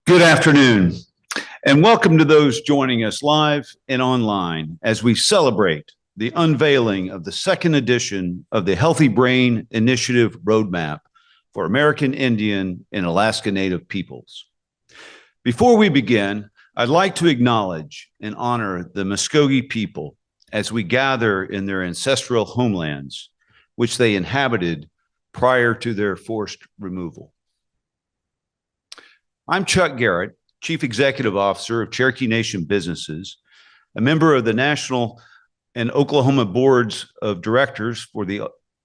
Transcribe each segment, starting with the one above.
Good afternoon, and welcome to those joining us live and online as we celebrate the unveiling of the second edition of the Healthy Brain Initiative Roadmap for American Indian and Alaska Native peoples. Before we begin, I'd like to acknowledge and honor the Muskogee people as we gather in their ancestral homelands, which they inhabited prior to their forced removal. I'm Chuck Garrett, Chief Executive Officer of Cherokee Nation Businesses, a member of the National and Oklahoma Boards of Directors for the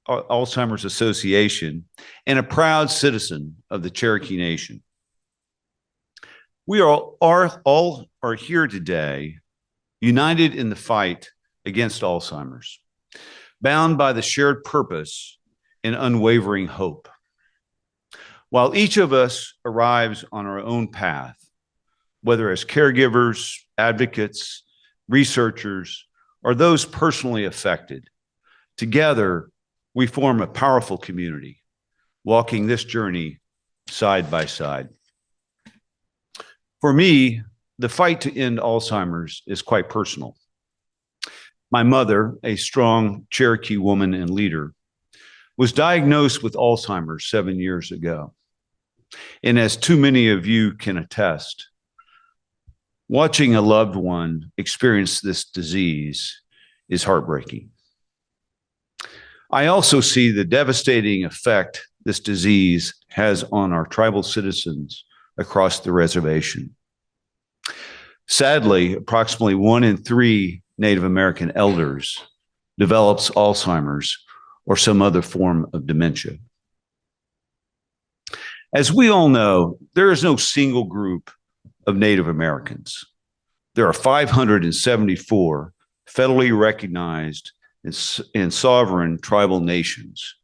Alzheimer's Association, and a proud citizen of the Cherokee Nation. We all are here today, united in the fight against Alzheimer's, bound by the shared purpose and unwavering hope. While each of us arrives on our own path, whether as caregivers, advocates, researchers, or those personally affected, together we form a powerful community, walking this journey side by side. For me, the fight to end Alzheimer's is quite personal. My mother, a strong Cherokee woman and leader, was diagnosed with Alzheimer's 7 years ago. And as too many of you can attest, watching a loved one experience this disease is heartbreaking. I also see the devastating effect this disease has on our tribal citizens across the reservation. Sadly, approximately 1 in 3 Native American elders develops Alzheimer's or some other form of dementia. As we all know, there is no single group of Native Americans. There are 574 federally recognized and sovereign tribal nations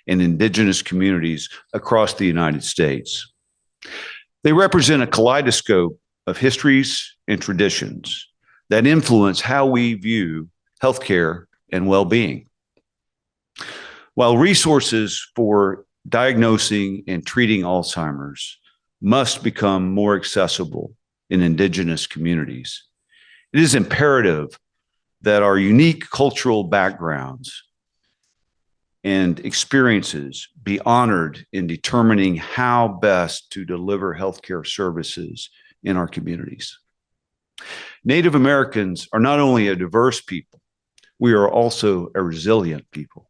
and indigenous communities across the United States. They represent a kaleidoscope of histories and traditions that influence how we view healthcare and well-being. While resources for diagnosing and treating Alzheimer's must become more accessible in indigenous communities, it is imperative that our unique cultural backgrounds and experiences be honored in determining how best to deliver healthcare services in our communities. Native Americans are not only a diverse people, we are also a resilient people.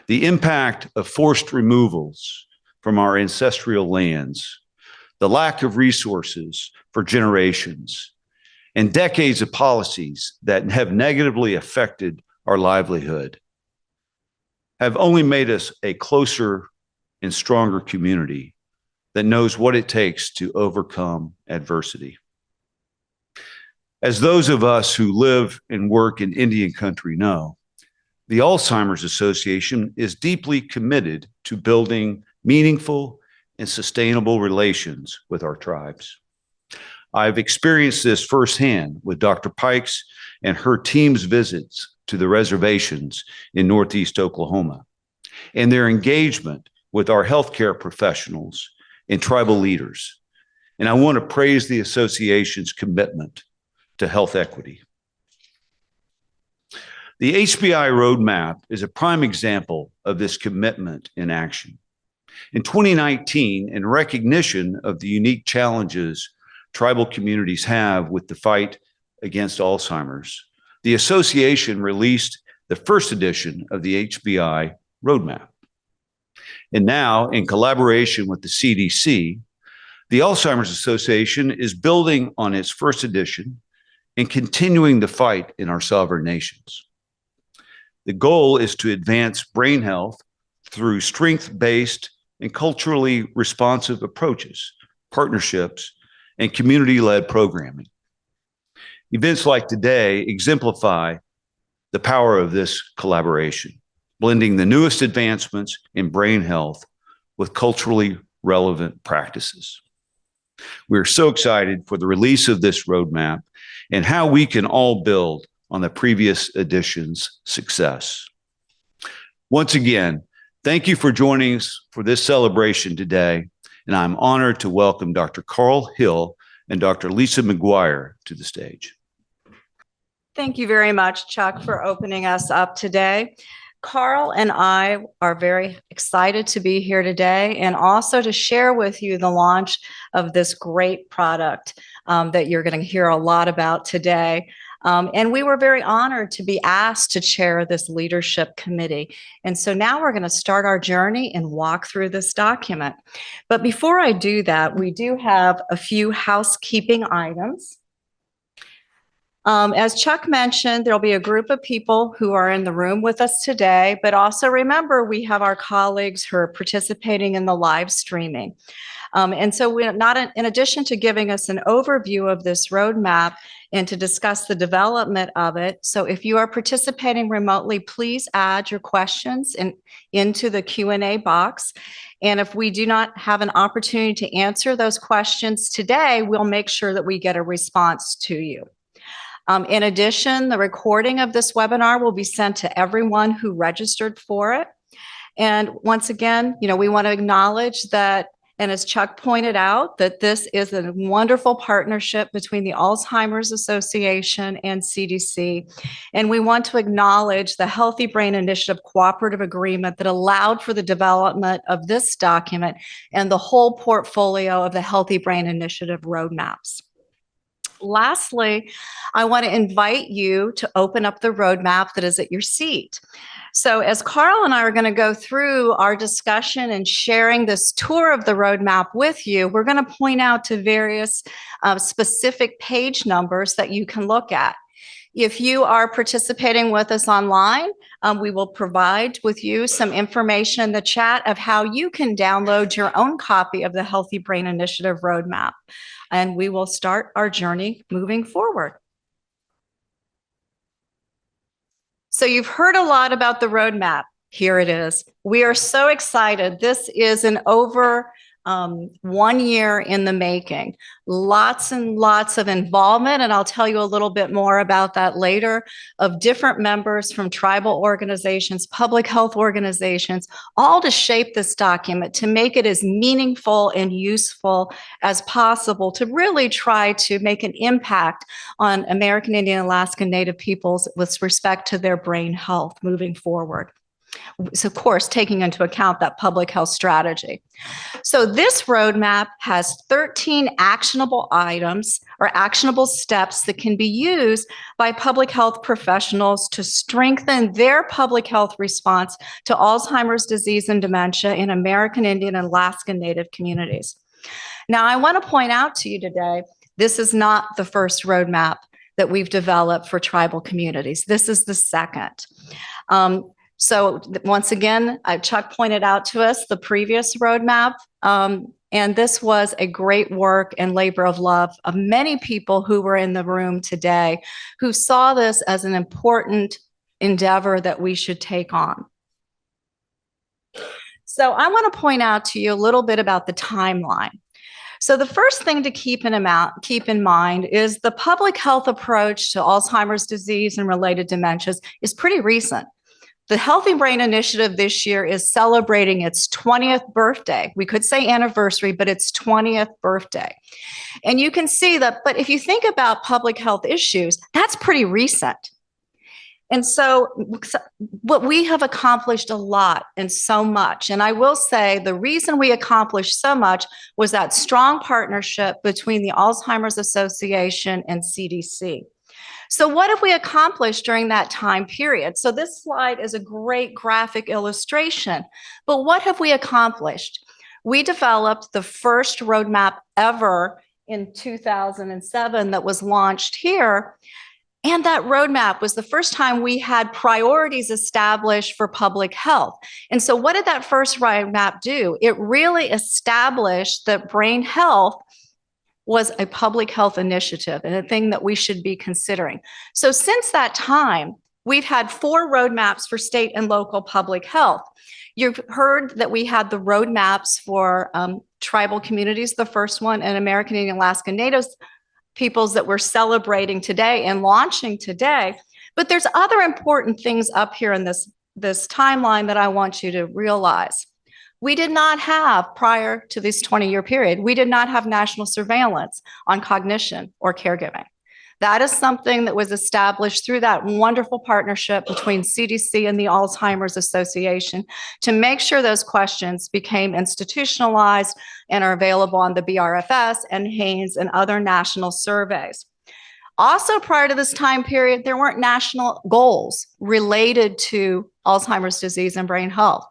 The impact of forced removals from our ancestral lands, the lack of resources for generations, and decades of policies that have negatively affected our livelihood have only made us a closer and stronger community that knows what it takes to overcome adversity. As those of us who live and work in Indian country know, the Alzheimer's Association is deeply committed to building meaningful and sustainable relations with our tribes. I've experienced this firsthand with Dr. Pikes and her team's visits to the reservations in Northeast Oklahoma and their engagement with our healthcare professionals and tribal leaders. And I want to praise the association's commitment to health equity. The HBI roadmap is a prime example of this commitment in action. In 2019, in recognition of the unique challenges tribal communities have with the fight against Alzheimer's, the association released the first edition of the HBI roadmap. And now, in collaboration with the CDC, the Alzheimer's Association is building on its first edition and continuing the fight in our sovereign nations. The goal is to advance brain health through strength-based and culturally responsive approaches, partnerships, and community-led programming. Events like today exemplify the power of this collaboration, blending the newest advancements in brain health with culturally relevant practices. We're so excited for the release of this roadmap and how we can all build on the previous edition's success. Once again, thank you for joining us for this celebration today, and I'm honored to welcome Dr. Carl Hill and Dr. Lisa McGuire to the stage. Thank you very much, Chuck, for opening us up today. Carl and I are very excited to be here today and also to share with you the launch of this great product that you're going to hear a lot about today. And we were very honored to be asked to chair this leadership committee. And so now we're going to start our journey and walk through this document. But before I do that, we do have a few housekeeping items. As Chuck mentioned, there'll be a group of people who are in the room with us today, but also remember we have our colleagues who are participating in the live streaming. And so we're not, in addition to giving us an overview of this roadmap and to discuss the development of it. So if you are participating remotely, please add your questions into the Q&A box. And if we do not have an opportunity to answer those questions today, we'll make sure that we get a response to you. In addition, the recording of this webinar will be sent to everyone who registered for it. And once again, we want to acknowledge that, and as Chuck pointed out, that this is a wonderful partnership between the Alzheimer's Association and CDC. And we want to acknowledge the Healthy Brain Initiative Cooperative Agreement that allowed for the development of this document and the whole portfolio of the Healthy Brain Initiative roadmaps. Lastly, I want to invite you to open up the roadmap that is at your seat. So as Carl and I are going to go through our discussion and sharing this tour of the roadmap with you, we're going to point out to various specific page numbers that you can look at. If you are participating with us online, we will provide with you some information in the chat of how you can download your own copy of the Healthy Brain Initiative roadmap. And we will start our journey moving forward. So you've heard a lot about the roadmap. Here it is. We are so excited. This is an over 1 year in the making. Lots and lots of involvement, and I'll tell you a little bit more about that later, of different members from tribal organizations, public health organizations, all to shape this document, to make it as meaningful and useful as possible, to really try to make an impact on American Indian, Alaska Native peoples with respect to their brain health moving forward. So, of course, taking into account that public health strategy. So this roadmap has 13 actionable items or actionable steps that can be used by public health professionals to strengthen their public health response to Alzheimer's disease and dementia in American Indian and Alaska Native communities. Now, I want to point out to you today, this is not the first roadmap that we've developed for tribal communities. This is the second. So once again, Chuck pointed out to us the previous roadmap, and this was a great work and labor of love of many people who were in the room today, who saw this as an important endeavor that we should take on. So I want to point out to you a little bit about the timeline. So the first thing to keep in mind is the public health approach to Alzheimer's disease and related dementias is pretty recent. The Healthy Brain Initiative this year is celebrating its 20th birthday. We could say anniversary, but it's 20th birthday. And you can see that, but if you think about public health issues, that's pretty recent. And so what we have accomplished a lot and so much, and I will say the reason we accomplished so much was that strong partnership between the Alzheimer's Association and CDC. So what have we accomplished during that time period? So this slide is a great graphic illustration, but what have we accomplished? We developed the first roadmap ever in 2007 that was launched here. And that roadmap was the first time we had priorities established for public health. And so what did that first roadmap do? It really established that brain health was a public health initiative and a thing that we should be considering. So since that time, we've had 4 roadmaps for state and local public health. You've heard that we had the roadmaps for tribal communities, the first one, and American Indian Alaska Natives peoples that we're celebrating today and launching today. But there's other important things up here in this timeline that I want you to realize. We did not have, prior to this 20-year period, we did not have national surveillance on cognition or caregiving. That is something that was established through that wonderful partnership between CDC and the Alzheimer's Association to make sure those questions became institutionalized and are available on the BRFS and Haynes and other national surveys. Also, prior to this time period, there weren't national goals related to Alzheimer's disease and brain health.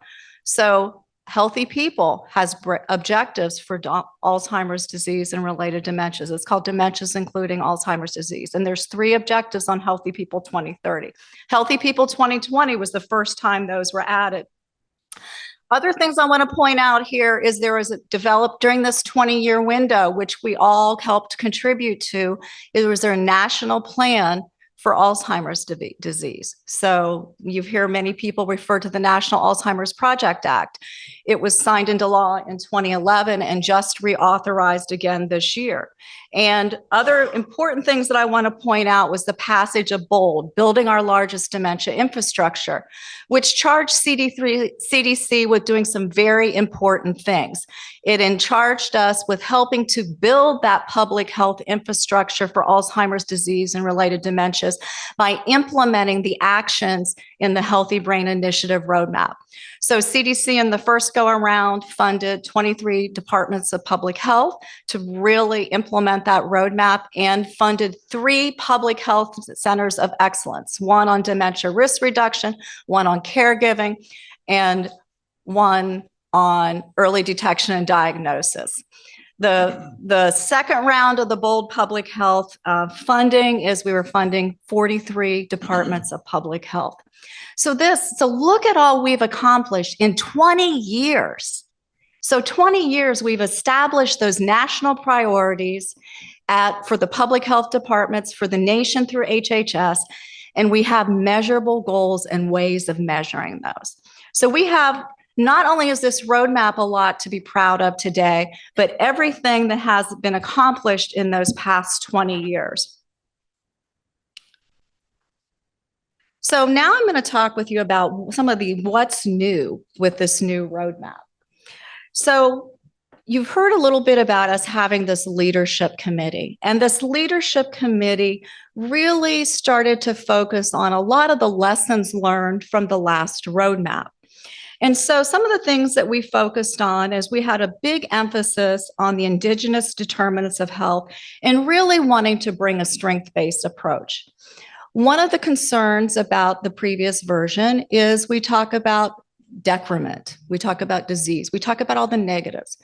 So Healthy People has objectives for Alzheimer's disease and related dementias. It's called Dementias Including Alzheimer's Disease. And there's 3 objectives on Healthy People 2030. Healthy People 2020 was the first time those were added. Other things I want to point out here is there was developed during this 20-year window, which we all helped contribute to, was there a national plan for Alzheimer's disease. So you hear many people refer to the National Alzheimer's Project Act. It was signed into law in 2011 and just reauthorized again this year. And other important things that I want to point out was the passage of BOLD, Building Our Largest Dementia Infrastructure, which charged CDC with doing some very important things. It charged us with helping to build that public health infrastructure for Alzheimer's disease and related dementias by implementing the actions in the Healthy Brain Initiative roadmap. So CDC in the first go around funded 23 departments of public health to really implement that roadmap and funded 3 public health centers of excellence, 1 on dementia risk reduction, 1 on caregiving, and 1 on early detection and diagnosis. The second round of the BOLD public health funding is we were funding 43 departments of public health. So look at all we've accomplished in 20 years. So 20 years, we've established those national priorities for the public health departments, for the nation through HHS, and we have measurable goals and ways of measuring those. So we have, not only is this roadmap a lot to be proud of today, but everything that has been accomplished in those past 20 years. So now I'm going to talk with you about some of the what's new with this new roadmap. So you've heard a little bit about us having this leadership committee, and this leadership committee really started to focus on a lot of the lessons learned from the last roadmap. And so some of the things that we focused on is we had a big emphasis on the indigenous determinants of health and really wanting to bring a strength-based approach. One of the concerns about the previous version is we talk about decrement, we talk about disease, we talk about all the negatives.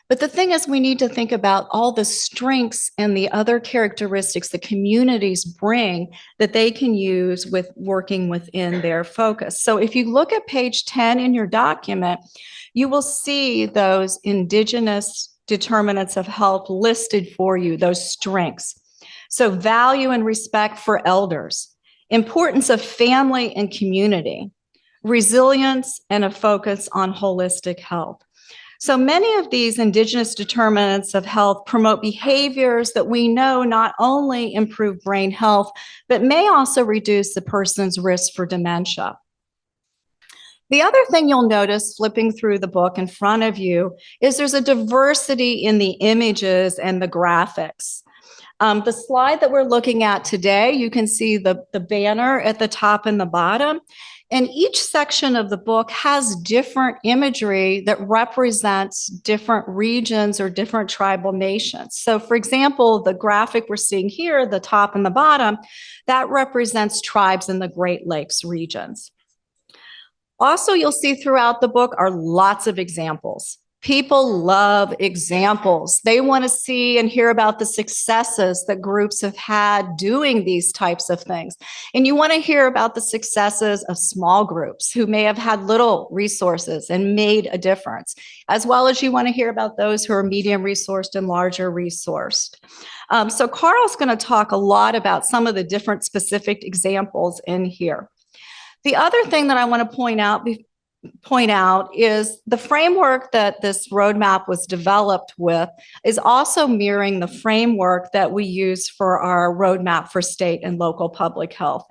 But the thing is, we need to think about all the strengths and the other characteristics the communities bring that they can use with working within their focus. So if you look at page 10 in your document, you will see those indigenous determinants of health listed for you, those strengths. So value and respect for elders, importance of family and community, resilience, and a focus on holistic health. So many of these indigenous determinants of health promote behaviors that we know not only improve brain health, but may also reduce the person's risk for dementia. The other thing you'll notice flipping through the book in front of you is there's a diversity in the images and the graphics. The slide that we're looking at today, you can see the banner at the top and the bottom. And each section of the book has different imagery that represents different regions or different tribal nations. So for example, the graphic we're seeing here, the top and the bottom, that represents tribes in the Great Lakes regions. Also, you'll see throughout the book are lots of examples. People love examples. They want to see and hear about the successes that groups have had doing these types of things. And you want to hear about the successes of small groups who may have had little resources and made a difference, as well as you want to hear about those who are medium resourced and larger resourced. So Carl's going to talk a lot about some of the different specific examples in here. The other thing that I want to point out is the framework that this roadmap was developed with is also mirroring the framework that we use for our roadmap for state and local public health.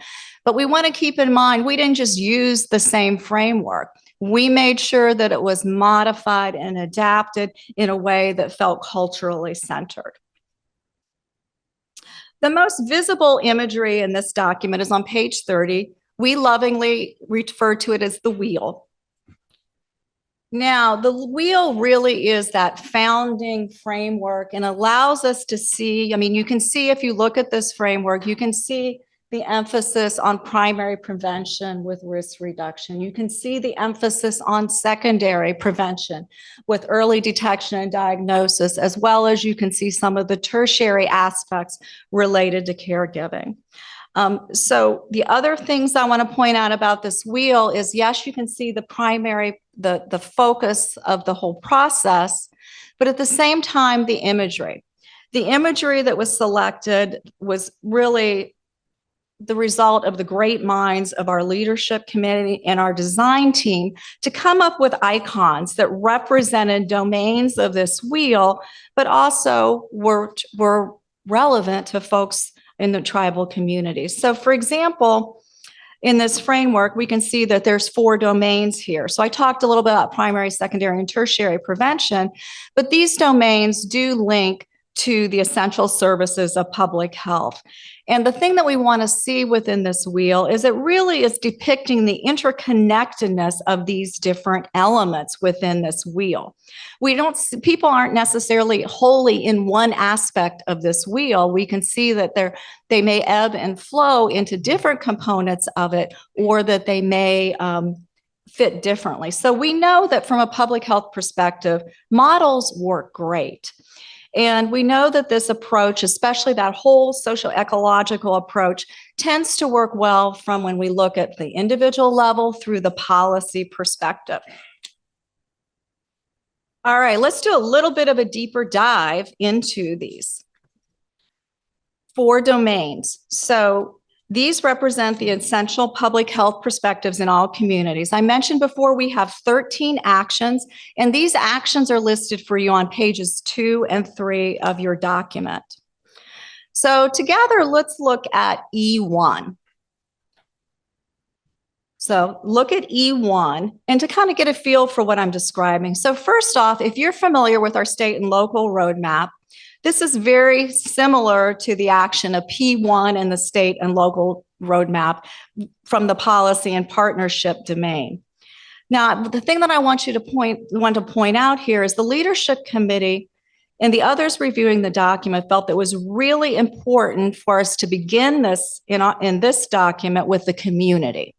But we want to keep in mind, we didn't just use the same framework. We made sure that it was modified and adapted in a way that felt culturally centered. The most visible imagery in this document is on page 30. We lovingly refer to it as the wheel. Now, the wheel really is that founding framework and allows us to see, I mean, you can see if you look at this framework, you can see the emphasis on primary prevention with risk reduction. You can see the emphasis on secondary prevention with early detection and diagnosis, as well as you can see some of the tertiary aspects related to caregiving. So the other things I want to point out about this wheel is, yes, you can see the primary, the focus of the whole process, but at the same time, the imagery. The imagery that was selected was really the result of the great minds of our leadership committee and our design team to come up with icons that represented domains of this wheel, but also were relevant to folks in the tribal communities. So for example, in this framework, we can see that there's 4 domains here. So I talked a little bit about primary, secondary, and tertiary prevention, but these domains do link to the essential services of public health. And the thing that we want to see within this wheel is it really is depicting the interconnectedness of these different elements within this wheel. People aren't necessarily wholly in one aspect of this wheel. We can see that they may ebb and flow into different components of it, or that they may fit differently. So we know that from a public health perspective, models work great. And we know that this approach, especially that whole social ecological approach, tends to work well from when we look at the individual level through the policy perspective. All right, let's do a little bit of a deeper dive into these 4 domains. So these represent the essential public health perspectives in all communities. I mentioned before we have 13 actions, and these actions are listed for you on pages 2 and 3 of your document. So together, let's look at E1. So look at E1 and to kind of get a feel for what I'm describing. So first off, if you're familiar with our state and local roadmap, this is very similar to the action of P1 and the state and local roadmap from the policy and partnership domain. Now, the thing that I want to point out here is the leadership committee and the others reviewing the document felt that it was really important for us to begin this in this document with the community.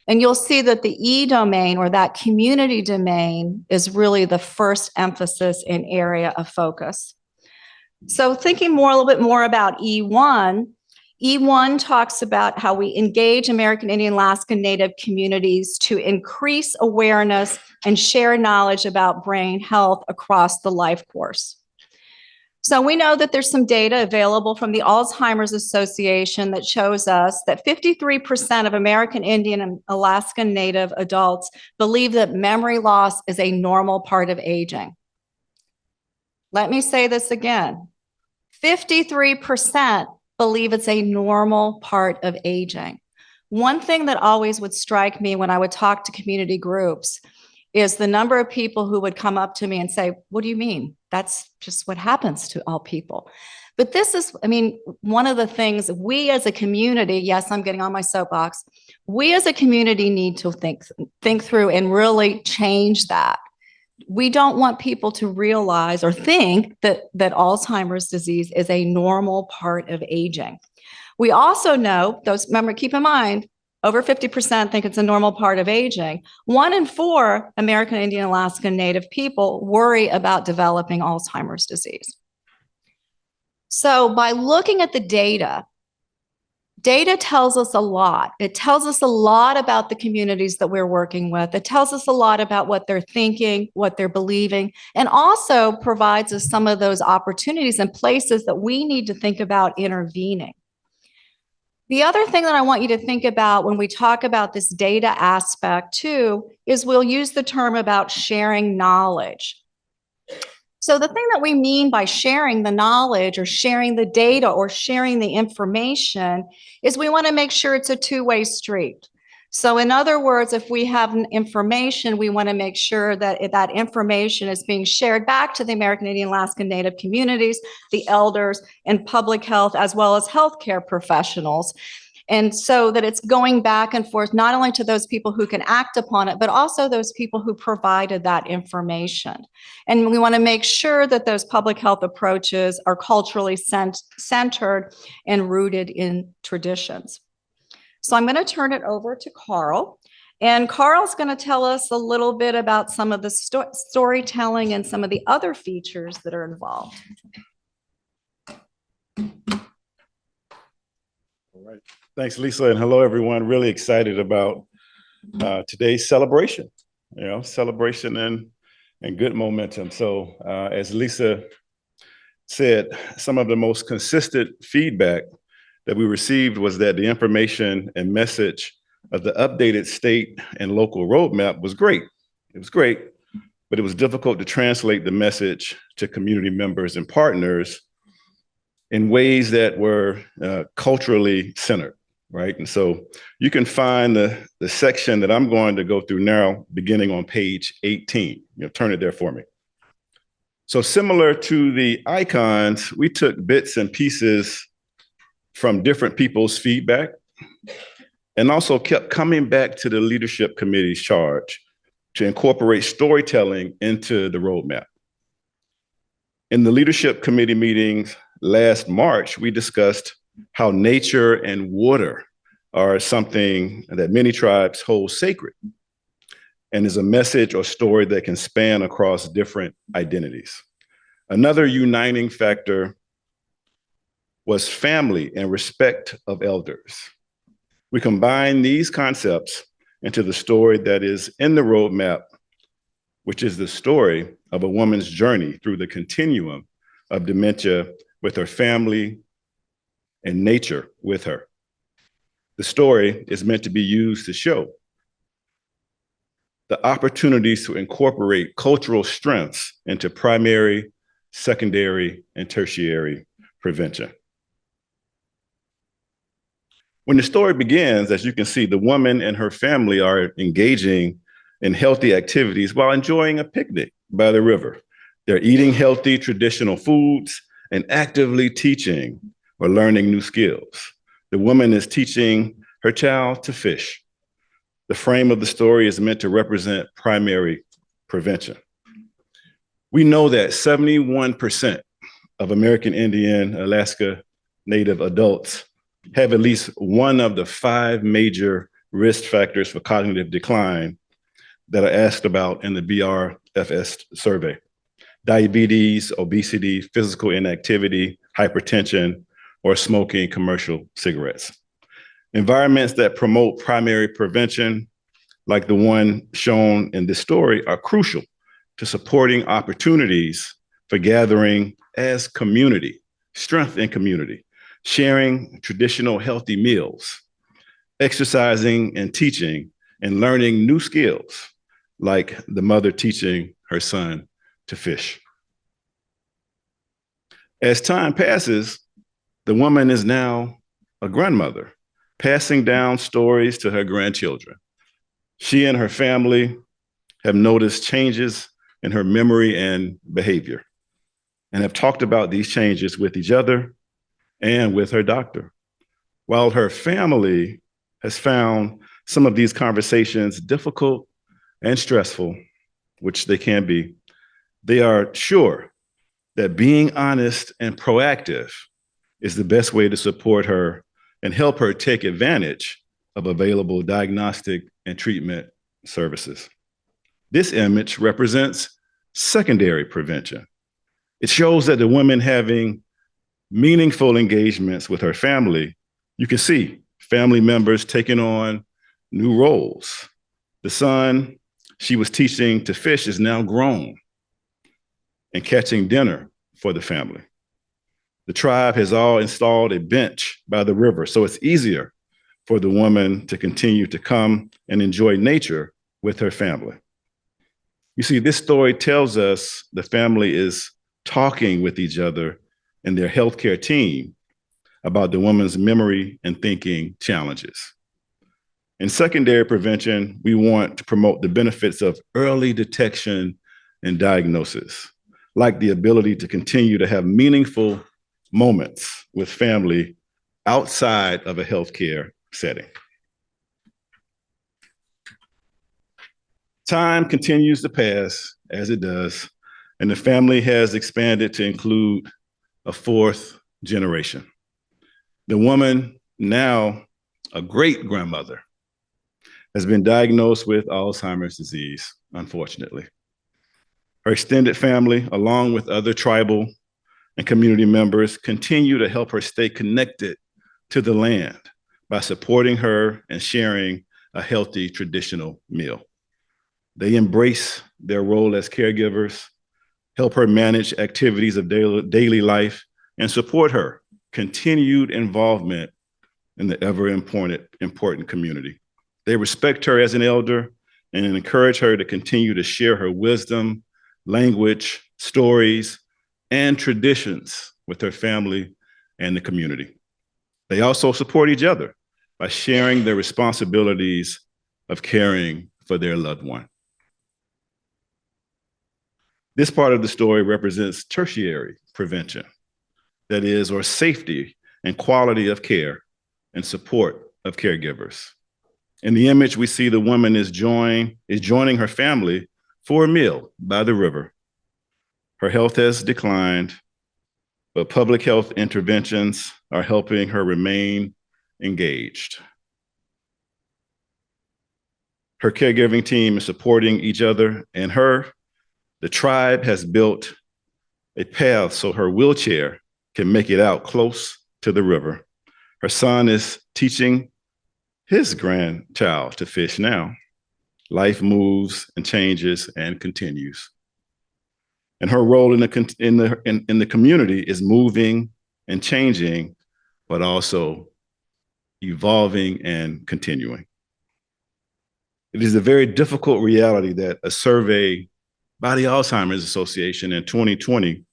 And you'll see that the E domain, or that community domain, is really the first emphasis and area of focus. So thinking a little bit more about E1, E1 talks about how we engage American Indian, Alaska Native communities to increase awareness and share knowledge about brain health across the life course. So we know that there's some data available from the ALZHEIME'S Association that shows us that 53% of American Indian and Alaska Native adults believe that memory loss is a normal part of aging. Let me say this again. 53% believe it's a normal part of aging. One thing that always would strike me when I would talk to community groups is the number of people who would come up to me and say, what do you mean? That's just what happens to all people. But this is, I mean, one of the things we as a community, yes, I'm getting on my soapbox, we as a community need to think through and really change that. We don't want people to realize or think that Alzheimer's disease is a normal part of aging. We also know, keep in mind, over 50% think it's a normal part of aging. 1 in 4 American Indian, Alaska Native people worry about developing Alzheimer's disease. So by looking at the data tells us a lot. It tells us a lot about the communities that we're working with. It tells us a lot about what they're thinking, what they're believing, and also provides us some of those opportunities and places that we need to think about intervening. The other thing that I want you to think about when we talk about this data aspect too, is we'll use the term about sharing knowledge. So the thing that we mean by sharing the knowledge or sharing the data or sharing the information is we want to make sure it's a two-way street. So in other words, if we have information, we want to make sure that that information is being shared back to the American Indian Alaska Native communities, the elders, and public health, as well as healthcare professionals. And so that it's going back and forth, not only to those people who can act upon it, but also those people who provided that information. And we want to make sure that those public health approaches are culturally centered and rooted in traditions. So I'm going to turn it over to Carl. And Carl's going to tell us a little bit about some of the storytelling and some of the other features that are involved. All right. Thanks, Lisa, and hello, everyone. Really excited about today's celebration, celebration and good momentum. So as Lisa said, some of the most consistent feedback that we received was that the information and message of the updated state and local roadmap was great. It was great, but it was difficult to translate the message to community members and partners in ways that were culturally centered, right? And so you can find the section that I'm going to go through now, beginning on page 18. Turn it there for me. So similar to the icons, we took bits and pieces from different people's feedback and also kept coming back to the leadership committee's charge to incorporate storytelling into the roadmap. In the leadership committee meetings last March, we discussed how nature and water are something that many tribes hold sacred and is a message or story that can span across different identities. Another uniting factor was family and respect of elders. We combine these concepts into the story that is in the roadmap, which is the story of a woman's journey through the continuum of dementia with her family and nature with her. The story is meant to be used to show the opportunities to incorporate cultural strengths into primary, secondary, and tertiary prevention. When the story begins, as you can see, the woman and her family are engaging in healthy activities while enjoying a picnic by the river. They're eating healthy traditional foods and actively teaching or learning new skills. The woman is teaching her child to fish. The frame of the story is meant to represent primary prevention. We know that 71% of American Indian, Alaska Native adults have at least one of the 5 major risk factors for cognitive decline that are asked about in the BRFS survey: diabetes, obesity, physical inactivity, hypertension, or smoking commercial cigarettes. Environments that promote primary prevention, like the one shown in this story, are crucial to supporting opportunities for gathering as community, strength in community, sharing traditional healthy meals, exercising and teaching, and learning new skills, like the mother teaching her son to fish. As time passes, the woman is now a grandmother, passing down stories to her grandchildren. She and her family have noticed changes in her memory and behavior and have talked about these changes with each other and with her doctor. While her family has found some of these conversations difficult and stressful, which they can be, they are sure that being honest and proactive is the best way to support her and help her take advantage of available diagnostic and treatment services. This image represents secondary prevention. It shows that the woman having meaningful engagements with her family, you can see family members taking on new roles. The son she was teaching to fish is now grown and catching dinner for the family. The tribe has all installed a bench by the river, so it's easier for the woman to continue to come and enjoy nature with her family. You see, this story tells us the family is talking with each other and their healthcare team about the woman's memory and thinking challenges. In secondary prevention, we want to promote the benefits of early detection and diagnosis, like the ability to continue to have meaningful moments with family outside of a healthcare setting. Time continues to pass, as it does, and the family has expanded to include a fourth generation. The woman, now a great-grandmother, has been diagnosed with Alzheimer's disease, unfortunately. Her extended family, along with other tribal and community members, continue to help her stay connected to the land by supporting her and sharing a healthy traditional meal. They embrace their role as caregivers, help her manage activities of daily life, and support her continued involvement in the ever important community. They respect her as an elder and encourage her to continue to share her wisdom, language, stories, and traditions with her family and the community. They also support each other by sharing their responsibilities of caring for their loved one. This part of the story represents tertiary prevention, that is, or safety and quality of care and support of caregivers. In the image, we see the woman is joining her family for a meal by the river. Her health has declined, but public health interventions are helping her remain engaged. Her caregiving team is supporting each other and her. The tribe has built a path so her wheelchair can make it out close to the river. Her son is teaching his grandchild to fish now. Life moves and changes and continues. And her role in the community is moving and changing, but also evolving and continuing. It is a very difficult reality that a survey by the Alzheimer's Association in 2020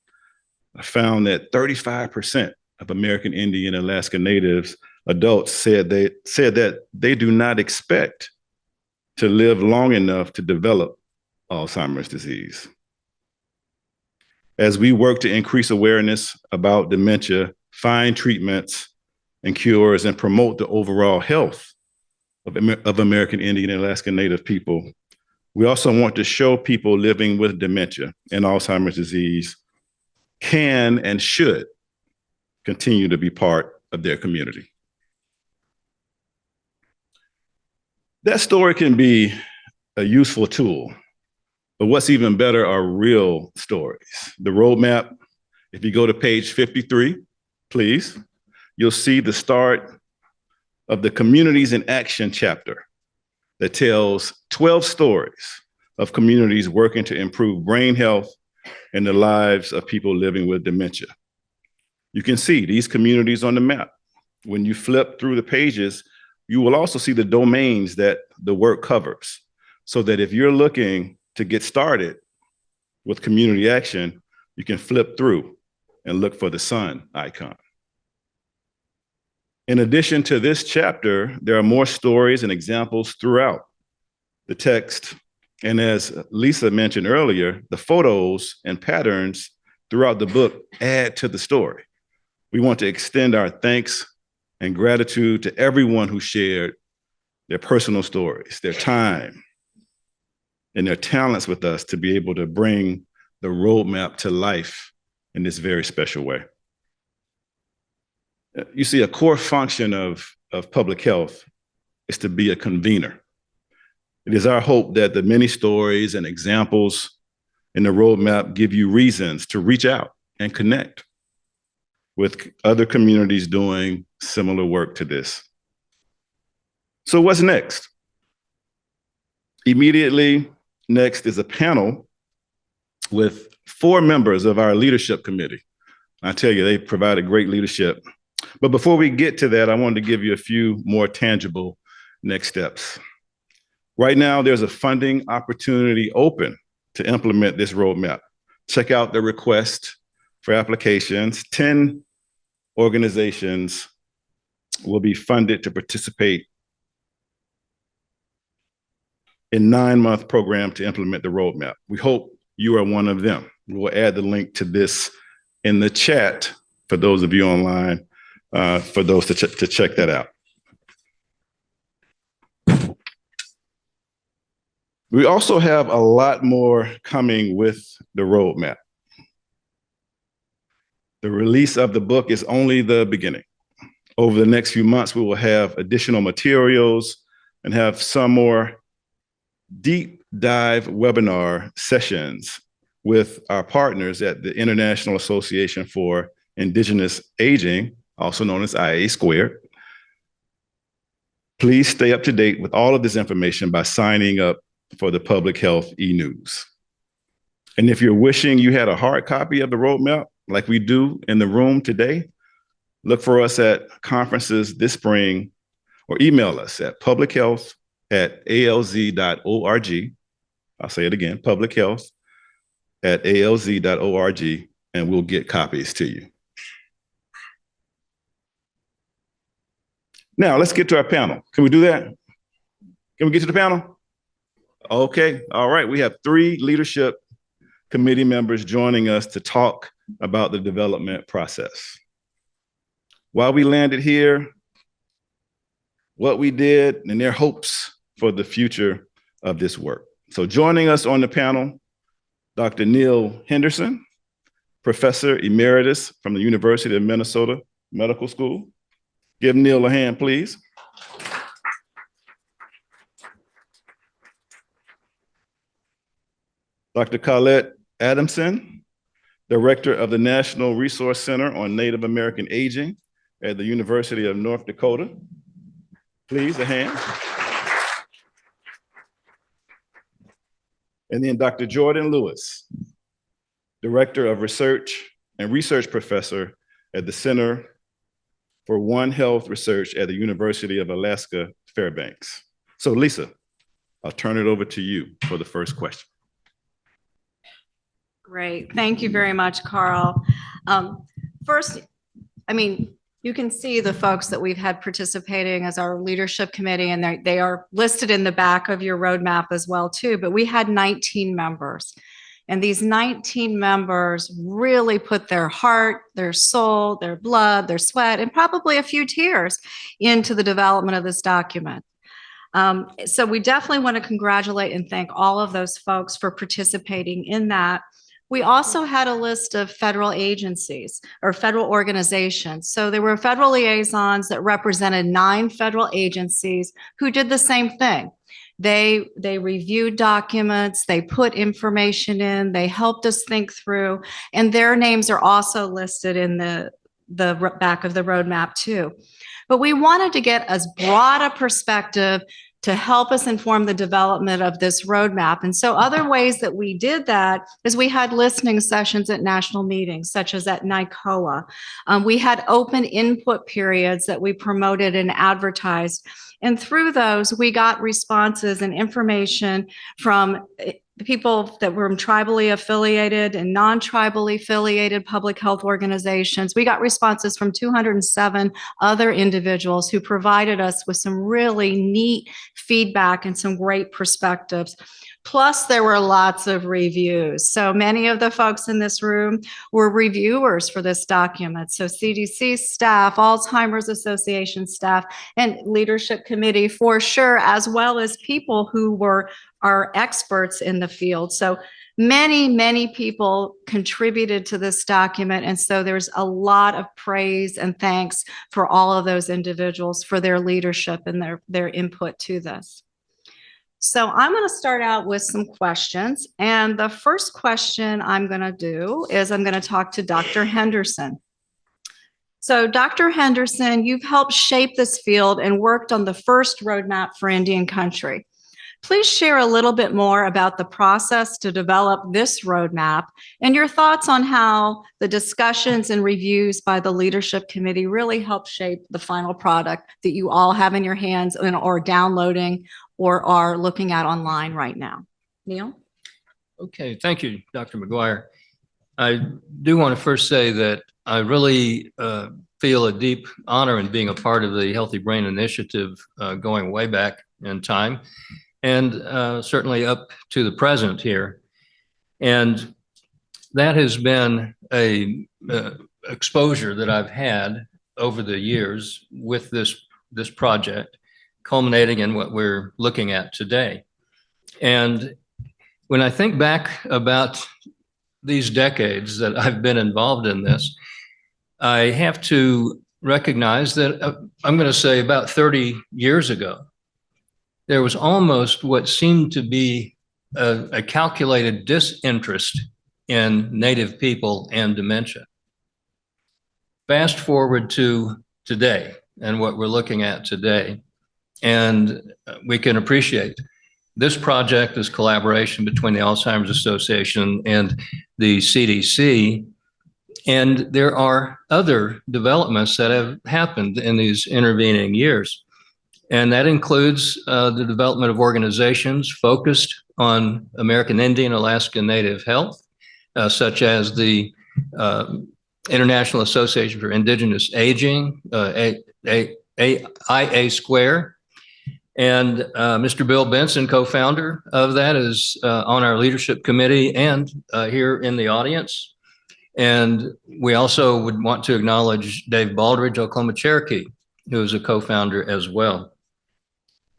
found that 35% of American Indian and Alaska Natives adults said that they do not expect to live long enough to develop Alzheimer's disease. As we work to increase awareness about dementia, find treatments and cures, and promote the overall health of American Indian and Alaska Native people, we also want to show people living with dementia and Alzheimer's disease can and should continue to be part of their community. That story can be a useful tool, but what's even better are real stories. The roadmap, if you go to page 53, please, you'll see the start of the Communities in Action chapter that tells 12 stories of communities working to improve brain health and the lives of people living with dementia. You can see these communities on the map. When you flip through the pages, you will also see the domains that the work covers, so that if you're looking to get started with community action, you can flip through and look for the sun icon. In addition to this chapter, there are more stories and examples throughout the text. And as Lisa mentioned earlier, the photos and patterns throughout the book add to the story. We want to extend our thanks and gratitude to everyone who shared their personal stories, their time, and their talents with us to be able to bring the roadmap to life in this very special way. You see, a core function of public health is to be a convener. It is our hope that the many stories and examples in the roadmap give you reasons to reach out and connect with other communities doing similar work to this. So what's next? Immediately next is a panel with 4 members of our leadership committee. I tell you, they provided great leadership. But before we get to that, I wanted to give you a few more tangible next steps. Right now, there's a funding opportunity open to implement this roadmap. Check out the request for applications. 10 organizations will be funded to participate a 9-month program to implement the roadmap. We hope you are one of them. We will add the link to this in the chat for those of you online, for those to check that out. We also have a lot more coming with the roadmap. The release of the book is only the beginning. Over the next few months, we will have additional materials and have some more deep dive webinar sessions with our partners at the International Association for Indigenous Aging, also known as IA². Please stay up to date with all of this information by signing up for the Public Health e-news. And if you're wishing you had a hard copy of the roadmap, like we do in the room today, look for us at conferences this spring or email us at publichealth@alz.org. I'll say it again, publichealth@alz.org, and we'll get copies to you. Now, let's get to our panel. Can we do that? Can we get to the panel? Okay, all right. We have 3 leadership committee members joining us to talk about the development process. Why we landed here, what we did, and their hopes for the future of this work. So joining us on the panel, Dr. Neil Henderson, Professor Emeritus from the University of Minnesota Medical School. Give Neil a hand, please. Dr. Colette Adamson, Director of the National Resource Center on Native American Aging at the University of North Dakota. Please, a hand. And then Dr. Jordan Lewis, Director of Research and Research Professor at the Center for One Health Research at the University of Alaska Fairbanks. So Lisa, I'll turn it over to you for the first question. Great. Thank you very much, Carl. First, you can see the folks that we've had participating as our leadership committee, and they are listed in the back of your roadmap as well, too. But we had 19 members. And these 19 members really put their heart, their soul, their blood, their sweat, and probably a few tears into the development of this document. So we definitely want to congratulate and thank all of those folks for participating in that. We also had a list of federal agencies or federal organizations. So there were federal liaisons that represented 9 federal agencies who did the same thing. They reviewed documents, they put information in, they helped us think through, and their names are also listed in the back of the roadmap too. But we wanted to get as broad a perspective to help us inform the development of this roadmap. And so other ways that we did that is we had listening sessions at national meetings, such as at NICOA. We had open input periods that we promoted and advertised. And through those, we got responses and information from people that were tribally affiliated and non-tribally affiliated public health organizations. We got responses from 207 other individuals who provided us with some really neat feedback and some great perspectives. Plus, there were lots of reviews. So many of the folks in this room were reviewers for this document. So CDC staff, Alzheimer's Association staff, and leadership committee for sure, as well as people who are experts in the field. So many people contributed to this document. And so there's a lot of praise and thanks for all of those individuals for their leadership and their input to this. So I'm going to start out with some questions. And the first question I'm going to do is I'm going to talk to Dr. Henderson. So Dr. Henderson, you've helped shape this field and worked on the first roadmap for Indian country. Please share a little bit more about the process to develop this roadmap and your thoughts on how the discussions and reviews by the leadership committee really help shape the final product that you all have in your hands or downloading or are looking at online right now. Neil? Okay, thank you, Dr. McGuire. I do want to first say that I really feel a deep honor in being a part of the Healthy Brain Initiative going way back in time. and certainly up to the present here. And that has been a exposure that I've had over the years with this project, culminating in what we're looking at today. And when I think back about these decades that I've been involved in this, I have to recognize that I'm going to say about 30 years ago, there was almost what seemed to be a calculated disinterest in Native people and dementia. Fast forward to today and what we're looking at today, and we can appreciate this project, this collaboration between the Alzheimer's Association and the CDC. And there are other developments that have happened in these intervening years. And that includes the development of organizations focused on American Indian, Alaska Native health, such as the International Association for Indigenous Aging, IA Square. And Mr. Bill Benson, co-founder of that, is on our leadership committee and here in the audience. And we also would want to acknowledge Dave Baldridge, Oklahoma Cherokee, who is a co-founder as well.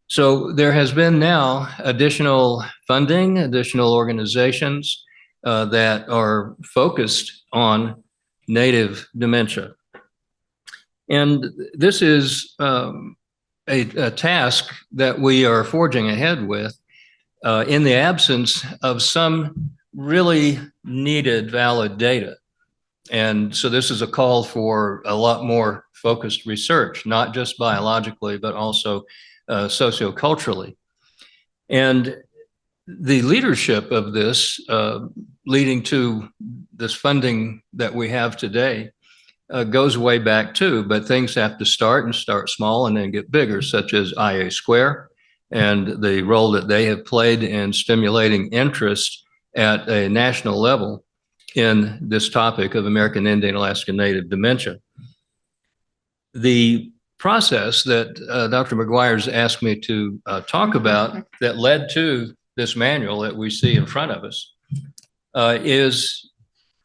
So there has been now additional funding, additional organizations that are focused on Native dementia. And this is a task that we are forging ahead with in the absence of some really needed valid data. And so this is a call for a lot more focused research, not just biologically, but also socioculturally. And the leadership of this leading to this funding that we have today goes way back too, but things have to start small and then get bigger, such as IA Square and the role that they have played in stimulating interest at a national level in this topic of American Indian, Alaska Native dementia. The process that Dr. McGuire's asked me to talk about that led to this manual that we see in front of us is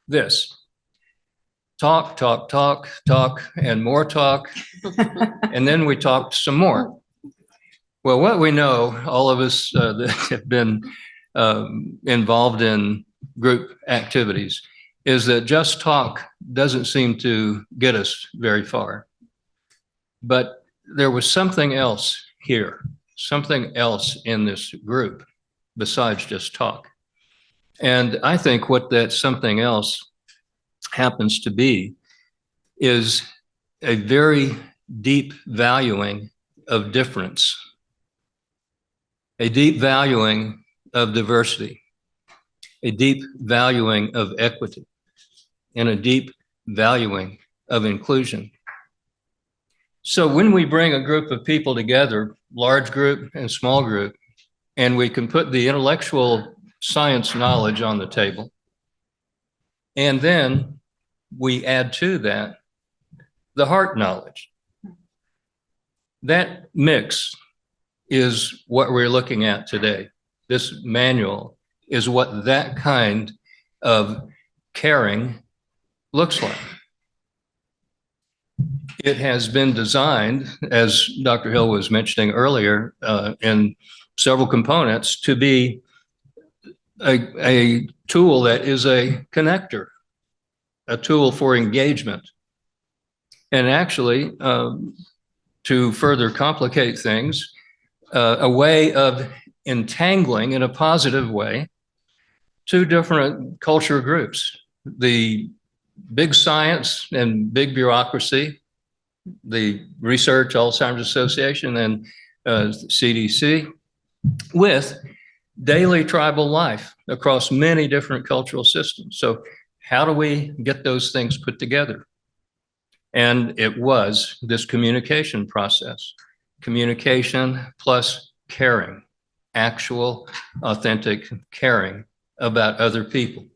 this. Talk, talk, talk, talk, and more talk. And then we talked some more. Well, what we know, all of us that have been involved in group activities, is that just talk doesn't seem to get us very far. But there was something else here, something else in this group besides just talk. And I think what that something else happens to be is a very deep valuing of difference, a deep valuing of diversity, a deep valuing of equity, and a deep valuing of inclusion. So when we bring a group of people together, large group and small group, and we can put the intellectual science knowledge on the table, and then we add to that the heart knowledge. That mix is what we're looking at today. This manual is what that kind of caring looks like. It has been designed, as Dr. Hill was mentioning earlier, in several components to be a tool that is a connector, a tool for engagement. And actually, to further complicate things, a way of entangling in a positive way two different culture groups, the big science and big bureaucracy, the Research Alzheimer's Association and CDC, with daily tribal life across many different cultural systems. So how do we get those things put together? And it was this communication process, communication plus caring, actual, authentic caring about other people.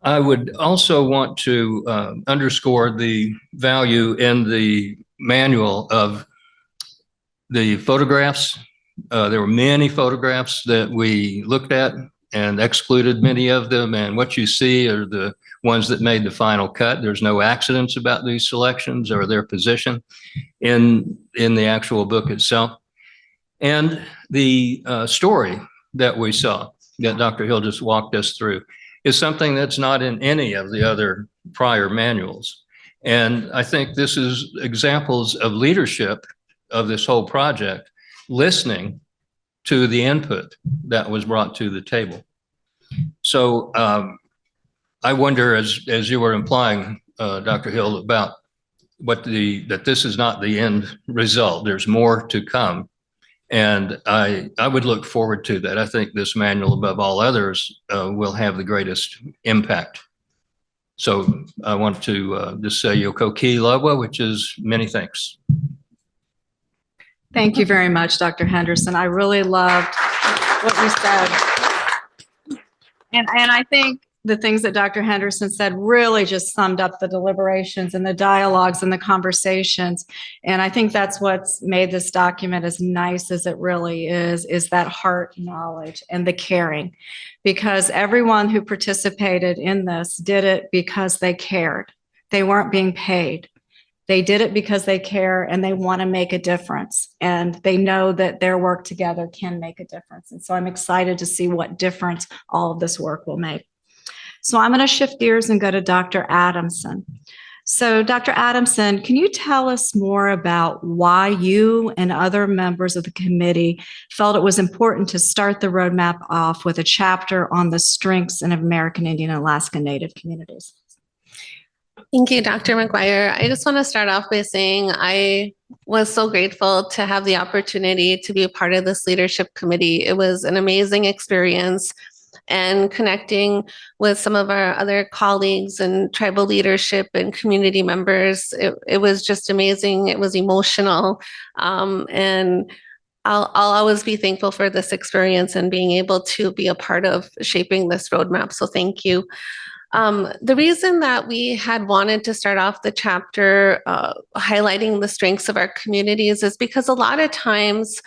I would also want to underscore the value in the manual of the photographs there were many photographs that we looked at and excluded many of them. And what you see are the ones that made the final cut. There's no accidents about these selections or their position in the actual book itself. And the story that we saw that Dr. Hill just walked us through is something that's not in any of the other prior manuals. And I think this is examples of leadership of this whole project, listening to the input that was brought to the table. So I wonder, as you were implying, Dr. Hill, about that this is not the end result. There's more to come. And I would look forward to that. I think this manual, above all others, will have the greatest impact. So I want to just say Yoko Ki Lawa, which is many thanks. Thank you very much, Dr. Henderson. I really loved what you said. And I think the things that Dr. Henderson said really just summed up the deliberations and the dialogues and the conversations. And I think that's what's made this document as nice as it really is that heart knowledge and the caring. Because everyone who participated in this did it because they cared. They weren't being paid. They did it because they care and they want to make a difference. And they know that their work together can make a difference. And so I'm excited to see what difference all of this work will make. So I'm going to shift gears and go to Dr. Adamson. So Dr. Adamson, can you tell us more about why you and other members of the committee felt it was important to start the roadmap off with a chapter on the strengths in American Indian and Alaska Native communities? Thank you, Dr. McGuire. I just want to start off by saying I was so grateful to have the opportunity to be a part of this leadership committee. It was an amazing experience, and connecting with some of our other colleagues and tribal leadership and community members, it was just amazing. It was emotional, and I'll always be thankful for this experience and being able to be a part of shaping this roadmap. So thank you. The reason that we had wanted to start off the chapter highlighting the strengths of our communities is because a lot of times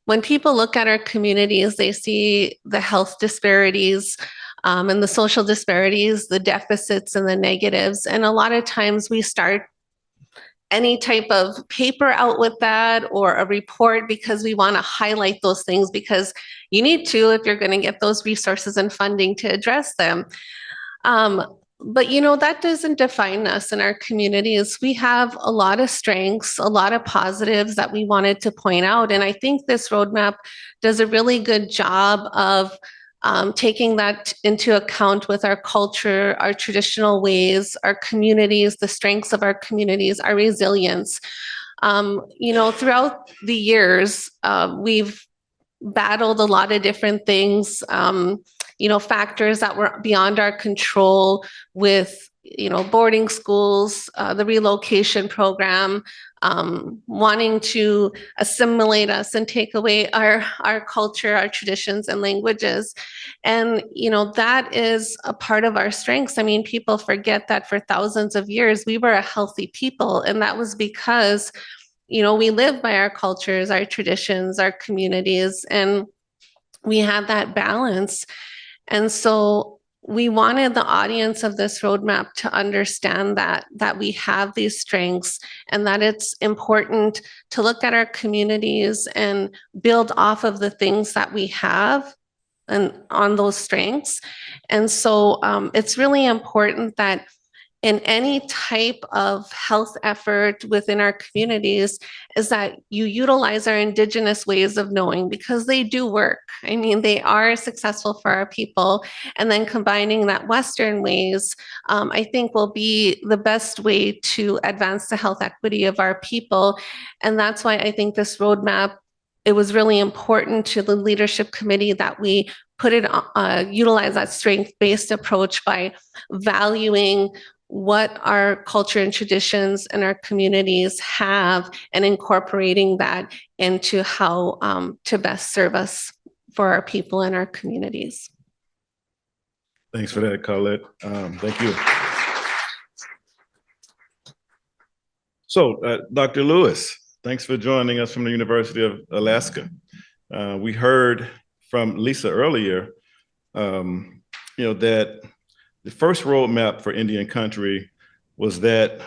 when people look at our communities, they see the health disparities and the social disparities, the deficits and the negatives. And a lot of times we start any type of paper out with that or a report because we want to highlight those things, because you need to if you're going to get those resources and funding to address them. But you know, that doesn't define us in our communities. We have a lot of strengths, a lot of positives that we wanted to point out. And I think this roadmap does a really good job of taking that into account with our culture, our traditional ways, our communities, the strengths of our communities, our resilience. You know, throughout the years, we've battled a lot of different things, you know, factors that were beyond our control with, you know, boarding schools, the relocation program, wanting to assimilate us and take away our culture, our traditions and languages. And, you know, that is a part of our strengths. I mean, people forget that for thousands of years, we were a healthy people. And that was because, you know, we live by our cultures, our traditions, our communities, and we had that balance. And so we wanted the audience of this roadmap to understand that we have these strengths and that it's important to look at our communities and build off of the things that we have and on those strengths. And so it's really important that in any type of health effort within our communities is that you utilize our Indigenous ways of knowing, because they do work. I mean, they are successful for our people. And then combining that Western ways, I think will be the best way to advance the health equity of our people. And that's why I think this roadmap, it was really important to the leadership committee that we put it, utilize that strength-based approach by valuing what our culture and traditions and our communities have and incorporating that into how to best serve us for our people and our communities. Thanks for that, Colette. Thank you. So, Dr. Lewis, Thanks for joining us from the University of Alaska. We heard from Lisa earlier, that the first roadmap for Indian country was that,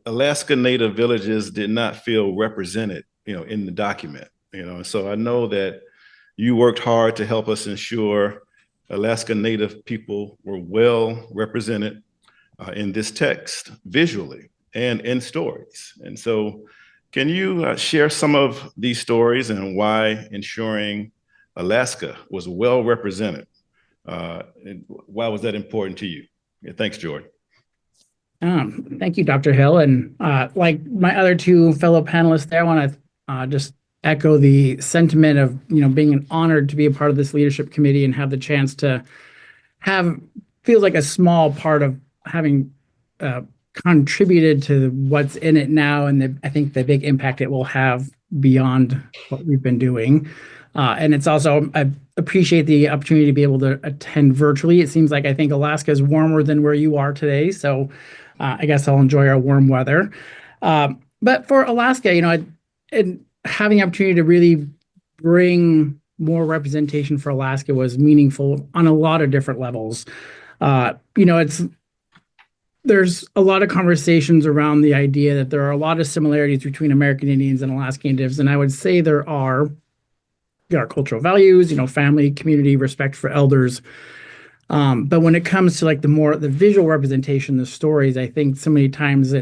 Alaska Native villages did not feel represented, in the document, and so I know that you worked hard to help us ensure Alaska Native people were well represented in this text, visually and in stories. And so can you share some of these stories and why ensuring Alaska was well represented? And why was that important to you? Yeah, thanks, Jordan. Thank you, Dr. Hill. And like my other two fellow panelists there, I want to just echo the sentiment of, being honored to be a part of this leadership committee and have the chance to feels like a small part of having contributed to what's in it now, and I think the big impact it will have beyond what we've been doing. And it's also, I appreciate the opportunity to be able to attend virtually. It seems like I think Alaska is warmer than where you are today, so I guess I'll enjoy our warm weather. But for Alaska, and having the opportunity to really bring more representation for Alaska was meaningful on a lot of different levels. There's a lot of conversations around the idea that there are a lot of similarities between American Indians and Alaska Natives, and I would say there are our cultural values, family, community, respect for elders. But when it comes to like the visual representation, the stories, I think so many times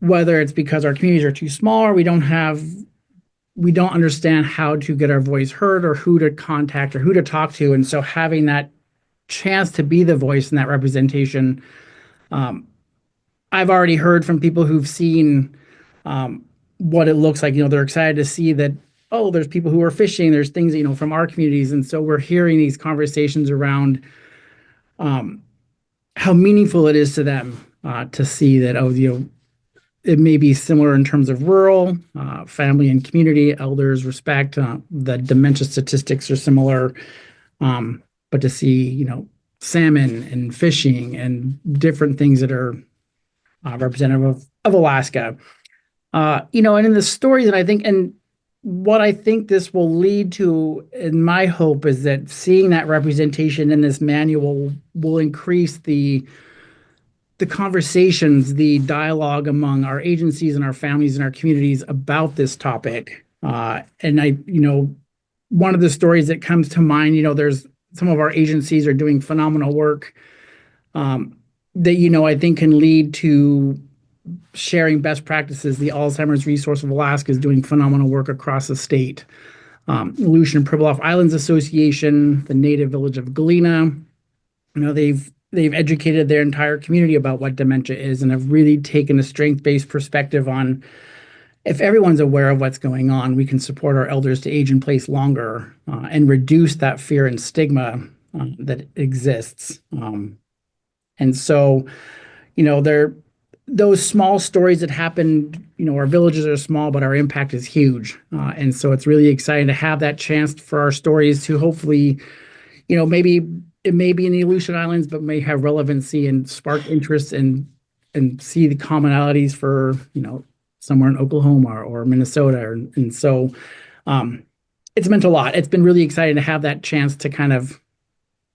whether it's because our communities are too small or we don't understand how to get our voice heard or who to contact or who to talk to. And so having that chance to be the voice in that representation, I've already heard from people who've seen what it looks like. They're excited to see that, there's people who are fishing, there's things, from our communities. And so we're hearing these conversations around how meaningful it is to them to see that, it may be similar in terms of rural, family and community, elders, respect. The dementia statistics are similar, but to see, salmon and fishing and different things that are representative of Alaska. And in the stories that I think, and what I think this will lead to, and my hope is that seeing that representation in this manual will increase the conversations, the dialogue among our agencies and our families and our communities about this topic. And one of the stories that comes to mind, there's some of our agencies are doing phenomenal work that, I think can lead to sharing best practices. The Alzheimer's Resource of Alaska is doing phenomenal work across the state. Aleutian and Pribilof Islands Association, the Native Village of Galena, they've educated their entire community about what dementia is and have really taken a strength-based perspective on if everyone's aware of what's going on, we can support our elders to age in place longer and reduce that fear and stigma that exists. And so, those small stories that happen, our villages are small, but our impact is huge. And so it's really exciting to have that chance for our stories to hopefully, maybe it may be in the Aleutian Islands, but may have relevancy and spark interest and see the commonalities for, somewhere in Oklahoma or Minnesota. And so it's meant a lot. It's been really exciting to have that chance to kind of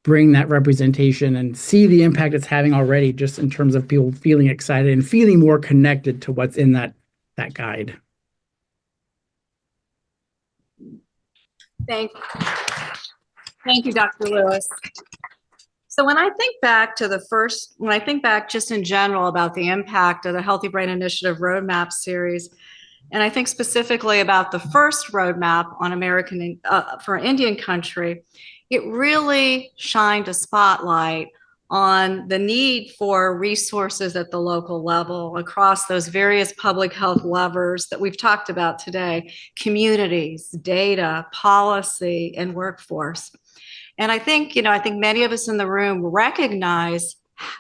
bring that representation and see the impact it's having already, just in terms of people feeling excited and feeling more connected to what's in that guide. Thank you, Dr. Lewis. So when I think back just in general about the impact of the Healthy Brain Initiative Roadmap series, and I think specifically about the first roadmap on for Indian country, it really shined a spotlight on the need for resources at the local level across those various public health levers that we've talked about today: communities, data, policy, and workforce. And I think many of us in the room recognize,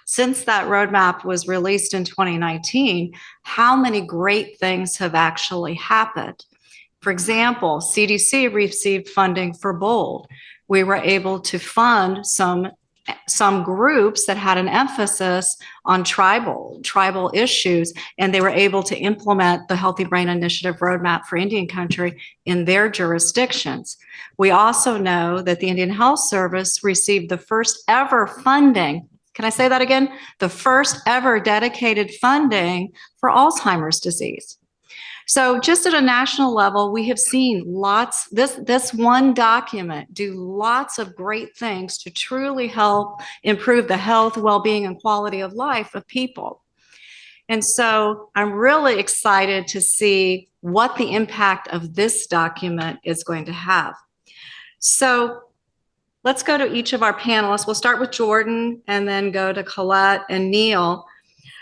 since that roadmap was released in 2019, how many great things have actually happened. For example, CDC received funding for BOLD. We were able to fund some some groups that had an emphasis on tribal issues, and they were able to implement the Healthy Brain Initiative Roadmap for Indian Country in their jurisdictions. We also know that the Indian Health Service received the first ever funding. Can I say that again? The first ever dedicated funding for Alzheimer's disease. So just at a national level, we have seen lots, this one document do lots of great things to truly help improve the health, well-being, and quality of life of people. And so I'm really excited to see what the impact of this document is going to have. So let's go to each of our panelists. We'll start with Jordan and then go to Colette and Neil.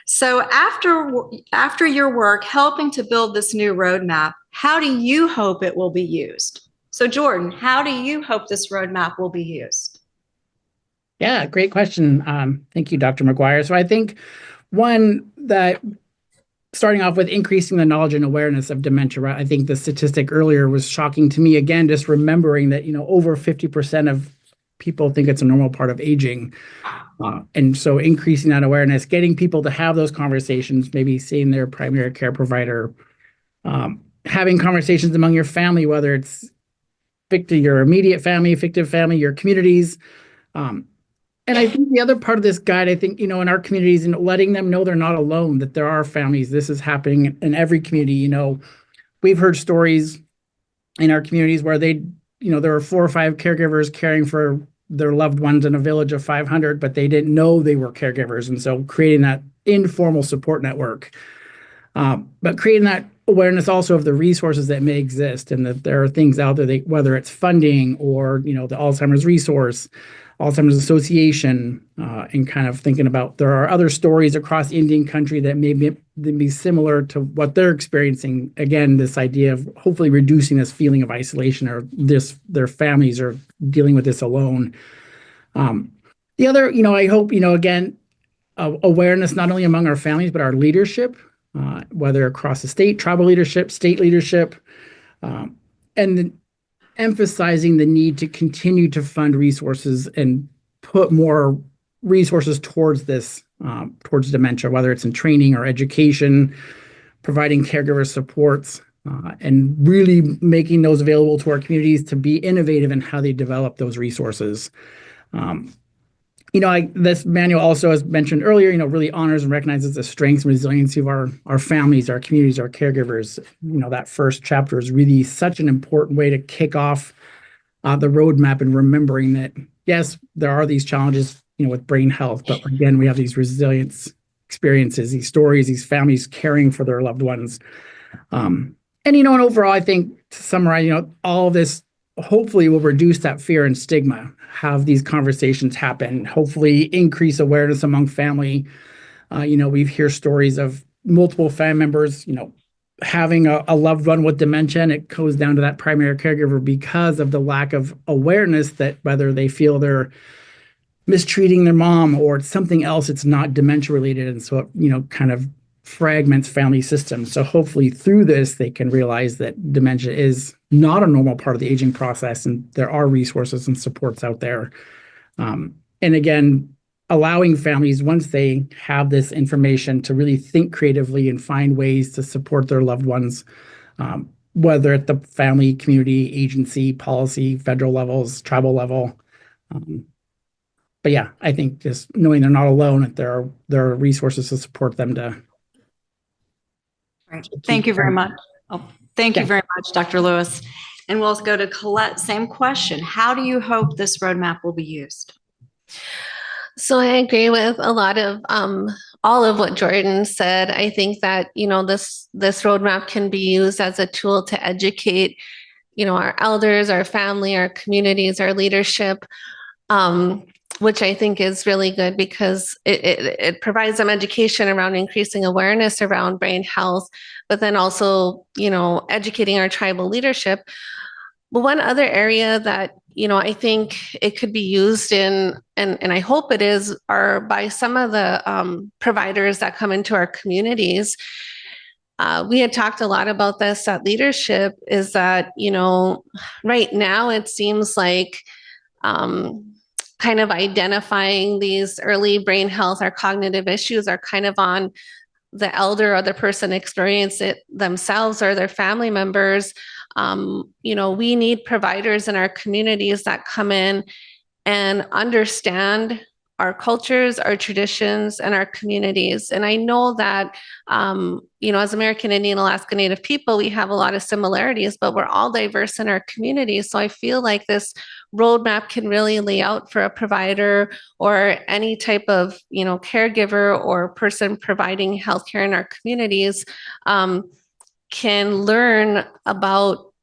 So after your work helping to build this new roadmap, how do you hope it will be used? So Jordan, how do you hope this roadmap will be used? Yeah, great question. Thank you, Dr. McGuire. So I think one, that starting off with increasing the knowledge and awareness of dementia, right? I think the statistic earlier was shocking to me. Again, just remembering that, over 50% of people think it's a normal part of aging. And so increasing that awareness, getting people to have those conversations, maybe seeing their primary care provider, having conversations among your family, whether it's your immediate family, fictive family, your communities. And I think the other part of this guide, I think, in our communities, and letting them know they're not alone, that there are families. This is happening in every community. We've heard stories in our communities where there are 4 or 5 caregivers caring for their loved ones in a village of 500, but they didn't know they were caregivers. And so creating that informal support network, but creating that awareness also of the resources that may exist, and that there are things out there, whether it's funding or, the Alzheimer's resource, Alzheimer's Association, and kind of thinking about there are other stories across Indian country that may be similar to what they're experiencing. Again, this idea of hopefully reducing this feeling of isolation, or their families are dealing with this alone. The other, I hope, again, awareness not only among our families, but our leadership, whether across the state, tribal leadership, state leadership, and emphasizing the need to continue to fund resources and put more resources towards this, towards dementia, whether it's in training or education, providing caregiver supports, and really making those available to our communities to be innovative in how they develop those resources. This manual also, as mentioned earlier, really honors and recognizes the strengths and resiliency of our families, our communities, our caregivers. That first chapter is really such an important way to kick off the roadmap, and remembering that, yes, there are these challenges, with brain health, but again, we have these resilience experiences, these stories, these families caring for their loved ones. And overall, I think, to summarize, all of this hopefully will reduce that fear and stigma, have these conversations happen, hopefully increase awareness among family. We hear stories of multiple family members, having a loved one with dementia, and it goes down to that primary caregiver because of the lack of awareness that whether they feel they're mistreating their mom or it's something else, it's not dementia related. And so it, kind of fragments family systems. So hopefully through this, they can realize that dementia is not a normal part of the aging process, and there are resources and supports out there. And again, allowing families, once they have this information, to really think creatively and find ways to support their loved ones, whether at the family, community, agency, policy, federal levels, tribal level. But yeah, I think just knowing they're not alone, that there are resources to support them to. Right. Thank you very much. Thank you very much, Dr. Lewis. And we'll go to Colette. Same question. How do you hope this roadmap will be used? So I agree with a lot of all of what Jordan said. I think that, this roadmap can be used as a tool to educate, our elders, our family, our communities, our leadership, which I think is really good because it provides them education around increasing awareness around brain health, but then also, educating our tribal leadership. But one other area that, I think it could be used in, and I hope it is, are by some of the providers that come into our communities. We had talked a lot about this at leadership, is that, right now it seems like kind of identifying these early brain health or cognitive issues are kind of on the elder or the person experience it themselves or their family members. We need providers in our communities that come in and understand our cultures, our traditions, and our communities. And I know that, as American Indian Alaska Native people, we have a lot of similarities, but we're all diverse in our communities. So I feel like this roadmap can really lay out for a provider or any type of, caregiver or person providing healthcare in our communities, can learn about,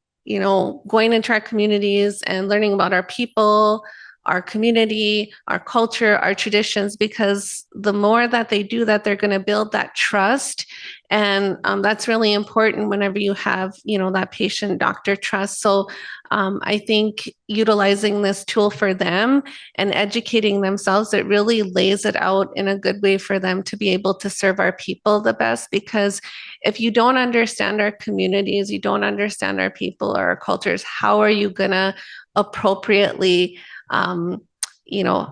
going into our communities and learning about our people, our community, our culture, our traditions, because the more that they do that, they're going to build that trust. And that's really important whenever you have, that patient-doctor trust. So I think utilizing this tool for them and educating themselves, it really lays it out in a good way for them to be able to serve our people the best. Because if you don't understand our communities, you don't understand our people or our cultures, how are you going to appropriately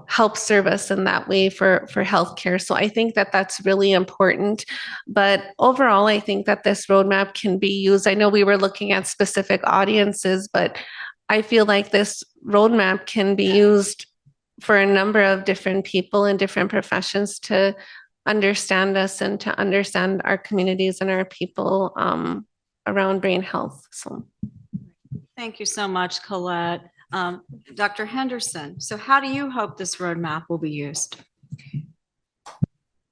help service in that way for healthcare. So I think that that's really important. But overall, I think that this roadmap can be used. I know we were looking at specific audiences, but I feel like this roadmap can be used for a number of different people in different professions to understand us and to understand our communities and our people around brain health. So Thank you so much, Colette. Dr. Henderson, so how do you hope this roadmap will be used?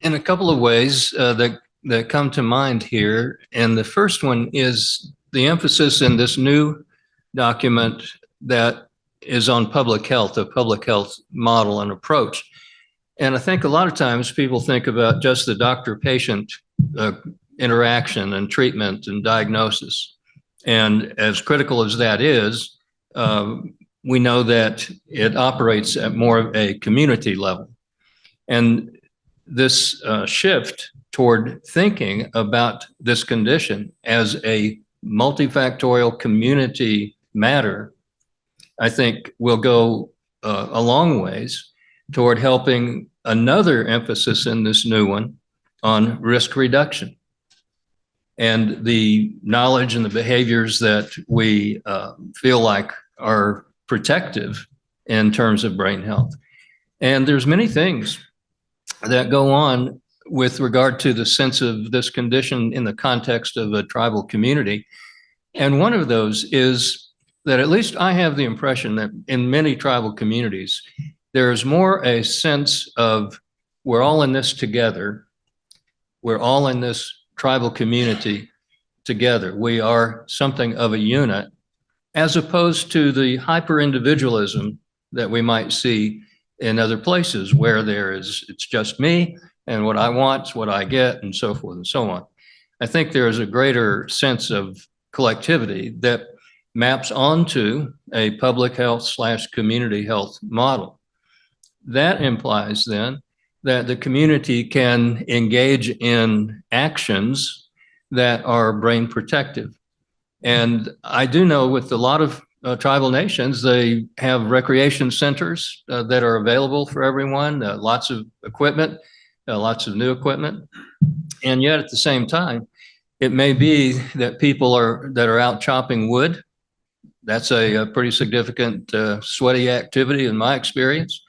In a couple of ways that come to mind here. And the first one is the emphasis in this new document that is on public health, a public health model and approach. And I think a lot of times people think about just the doctor-patient interaction and treatment and diagnosis. And as critical as that is, we know that it operates at more of a community level. And this shift toward thinking about this condition as a multifactorial community matter, I think will go a long ways toward helping another emphasis in this new one on risk reduction and the knowledge and the behaviors that we feel like are protective in terms of brain health. And there's many things that go on with regard to the sense of this condition in the context of a tribal community. And one of those is that at least I have the impression that in many tribal communities, there is more a sense of we're all in this together. We're all in this tribal community together. We are something of a unit, as opposed to the hyper-individualism that we might see in other places where it's just me and what I want is what I get and so forth and so on. I think there is a greater sense of collectivity that maps onto a public health / community health model. That implies then that the community can engage in actions that are brain protective. And I do know with a lot of tribal nations, they have recreation centers that are available for everyone, lots of equipment, lots of new equipment. And yet at the same time, it may be that people that are out chopping wood. That's a pretty significant sweaty activity in my experience.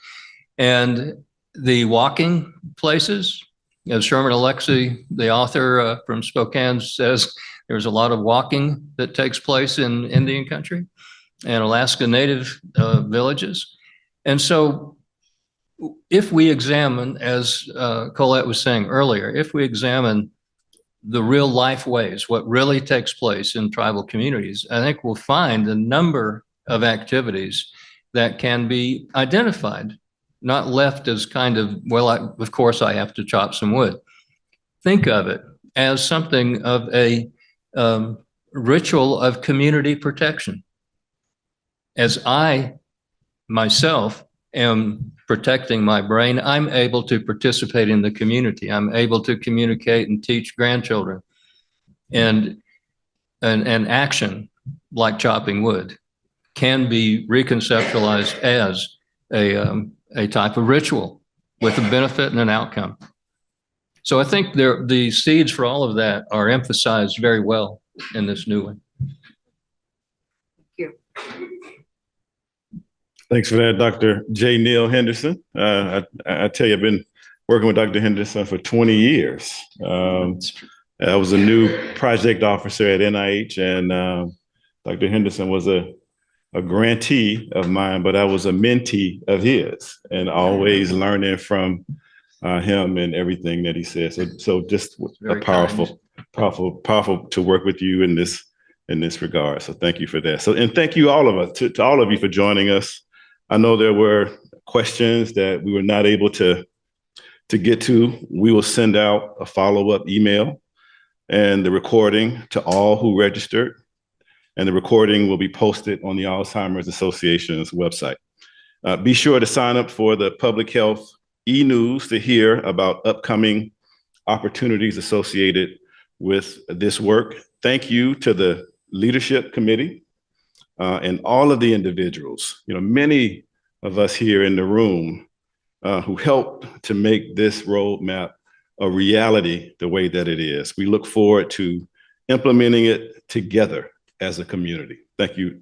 And the walking places, as Sherman Alexie, the author from Spokane, says, there's a lot of walking that takes place in Indian country and Alaska Native villages. And so if we examine, as Colette was saying earlier, if we examine the real life ways, what really takes place in tribal communities, I think we'll find a number of activities that can be identified, not left as kind of, well, of course I have to chop some wood. Think of it as something of a ritual of community protection. As I myself am protecting my brain, I'm able to participate in the community. I'm able to communicate and teach grandchildren. And an action like chopping wood can be reconceptualized as a type of ritual with a benefit and an outcome. So I think the seeds for all of that are emphasized very well in this new one. Thanks for that, Dr. J. Neil Henderson. I tell you, I've been working with Dr. Henderson for 20 years. I was a new project officer at NIH, and Dr. Henderson was a grantee of mine, but I was a mentee of his, and always learning from him and everything that he says. So just a powerful to work with you in this regard. So thank you for that. So, and thank you all of us, to all of you for joining us. I know there were questions that we were not able to get to. We will send out a follow-up email and the recording to all who registered. And the recording will be posted on the Alzheimer's Association's website. Be sure to sign up for the Public Health e-news to hear about upcoming opportunities associated with this work. Thank you to the Leadership Committee and all of the individuals, many of us here in the room who helped to make this roadmap a reality the way that it is. We look forward to implementing it together as a community. Thank you. Thank you.